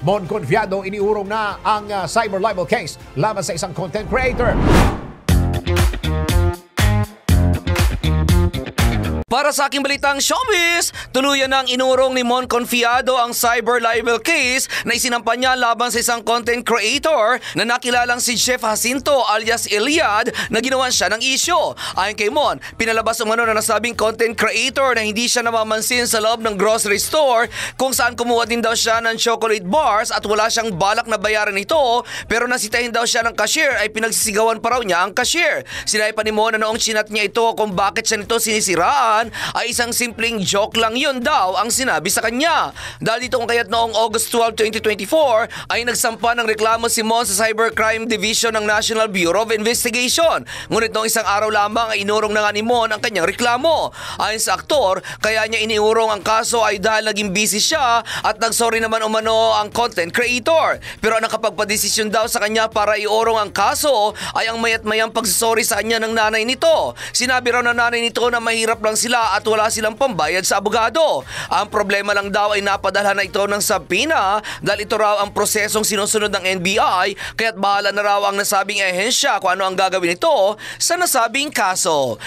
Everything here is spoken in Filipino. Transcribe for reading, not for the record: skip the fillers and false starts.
Mon Confiado iniurong na ang cyber libel case laban sa isang content creator. Para sa aking balitang showbiz, tuluyan ng inurong ni Mon Confiado ang cyber libel case na isinampa niya laban sa isang content creator na nakilalang si Chef Jacinto alias Iliad na ginawan siya ng isyo. Ayon kay Mon, pinalabas umano na nasabing content creator na hindi siya namamansin sa loob ng grocery store kung saan kumuha din daw siya ng chocolate bars at wala siyang balak na bayaran ito, pero nasitahin daw siya ng cashier ay pinagsisigawan pa raw niya ang cashier. Sinabi pa ni Mon na noong chinat niya ito kung bakit siya nito sinisiraan ay isang simpleng joke lang yun daw ang sinabi sa kanya. Dahil dito kung kaya't noong August 12, 2024 ay nagsampa ng reklamo si Mon sa Cybercrime Division ng National Bureau of Investigation. Ngunit noong isang araw lamang ay inurong na nga ni Mon ang kanyang reklamo. Ayon sa aktor, kaya niya iniurong ang kaso ay dahil naging busy siya at nagsorry naman umano ang content creator. Pero ang nakapagpadesisyon daw sa kanya para iurong ang kaso ay ang mayat-mayang pagsasorry sa kanya ng nanay nito. Sinabi raw ng nanay nito na mahirap lang sila at wala silang pambayad sa abogado. Ang problema lang daw ay napadalhan na ito ng sabina dahil ito raw ang prosesong sinusunod ng NBI kaya't bahala na raw ang nasabing ehensya kung ano ang gagawin nito sa nasabing kaso.